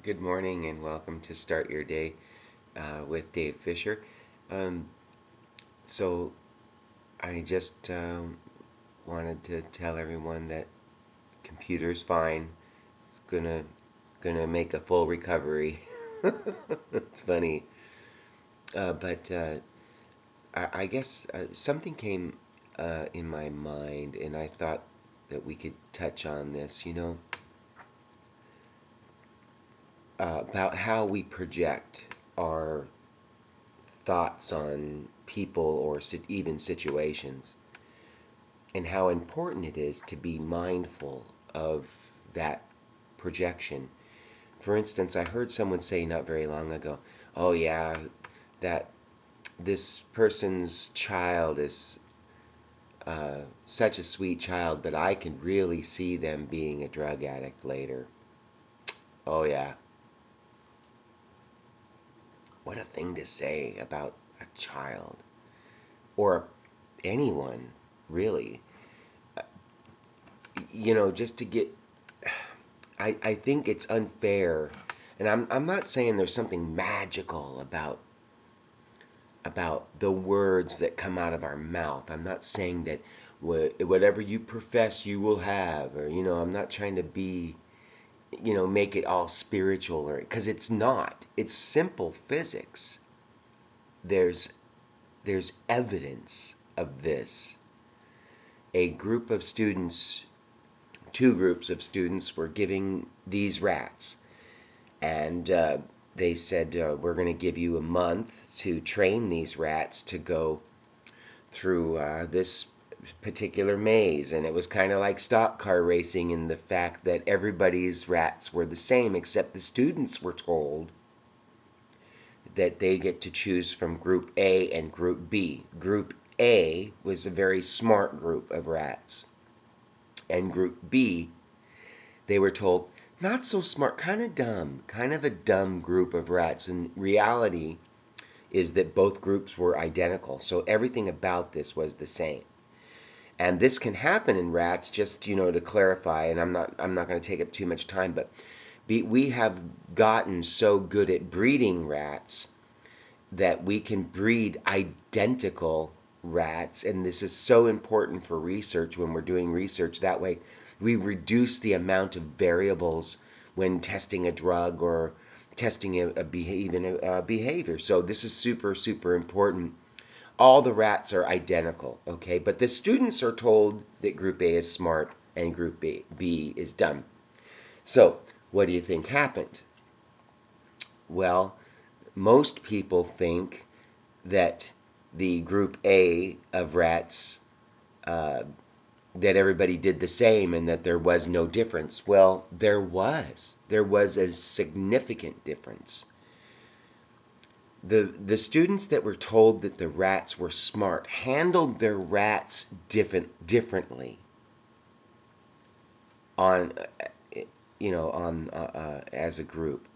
Good morning and welcome to Start Your Day with Dave Fisher. Um, so, I just wanted to tell everyone that computer's fine. It's gonna make a full recovery. It's funny, but I guess something came in my mind, and I thought that we could touch on this. About how we project our thoughts on people or even situations, and how important it is to be mindful of that projection. For instance, I heard someone say not very long ago, "Oh yeah, that this person's child is such a sweet child, but I can really see them being a drug addict later." Oh yeah, what a thing to say about a child or anyone, really. Just to get I think it's unfair, and I'm not saying there's something magical about the words that come out of our mouth. I'm not saying that whatever you profess you will have, or I'm not trying to be, make it all spiritual, or because it's not. It's simple physics. There's there's evidence of this. A group of students, two groups of students, were giving these rats. And they said, we're going to give you a month to train these rats to go through this particular maze. And it was kind of like stock car racing in the fact that everybody's rats were the same, except the students were told that they get to choose from Group A and Group B. Group A was a very smart group of rats, and Group B, they were told, not so smart, kind of dumb, kind of a dumb group of rats. And reality is that both groups were identical. So everything about this was the same. And this can happen in rats, just to clarify, and I'm not going to take up too much time, but we have gotten so good at breeding rats that we can breed identical rats. And this is so important for research when we're doing research. That way, we reduce the amount of variables when testing a drug or testing even a behavior. So this is super, super important. All the rats are identical, okay? But the students are told that Group A is smart and Group B is dumb. So what do you think happened? Well, most people think that the Group A of rats, uh, that everybody did the same and that there was no difference. Well, there was. There was a significant difference. The students that were told that the rats were smart handled their rats differently on as a group.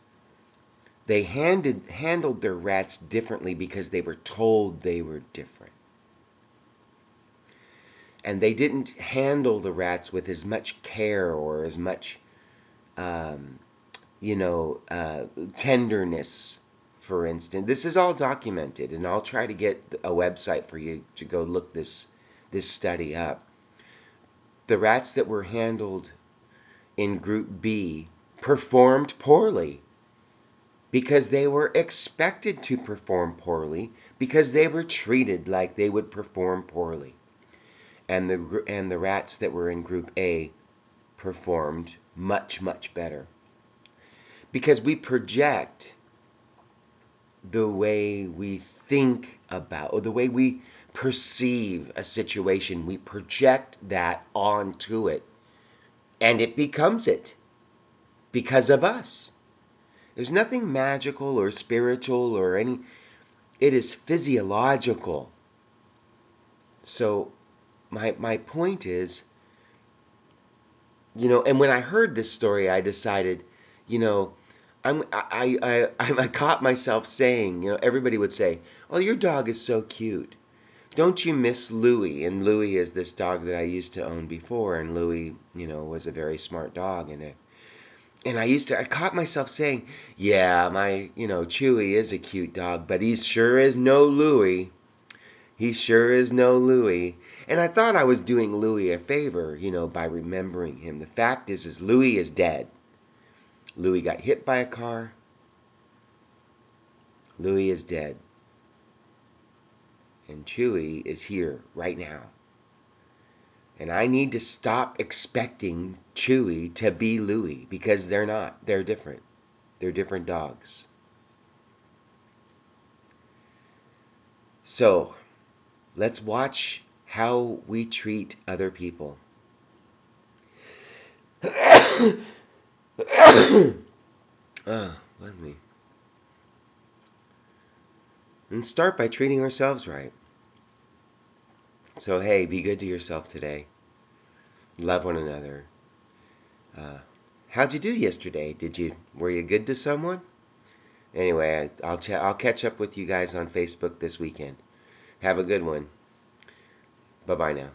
They handled their rats differently because they were told they were different. And they didn't handle the rats with as much care or as much um, tenderness. For instance, this is all documented, and I'll try to get a website for you to go look this study up. The rats that were handled in Group B performed poorly because they were expected to perform poorly because they were treated like they would perform poorly. And the rats that were in Group A performed much, much better because we project the way we think about, or the way we perceive a situation. We project that onto it, and it becomes it because of us. There's nothing magical or spiritual or any, it is physiological. So my point is, and when I heard this story, I decided, you know, I caught myself saying, everybody would say, "Oh, your dog is so cute. Don't you miss Louie?" And Louie is this dog that I used to own before, and Louie, was a very smart dog, and And I caught myself saying, yeah, my, Chewy is a cute dog, but he sure is no Louie. He sure is no Louie. And I thought I was doing Louie a favor, by remembering him. The fact is Louie is dead. Louie got hit by a car. Louie is dead. And Chewy is here right now. And I need to stop expecting Chewy to be Louie, because they're not. They're different. They're different dogs. So, let's watch how we treat other people. Bless me. And start by treating ourselves right. So, hey, be good to yourself today. Love one another. How'd you do yesterday? Were you good to someone? Anyway, I'll catch up with you guys on Facebook this weekend. Have a good one. Bye-bye now.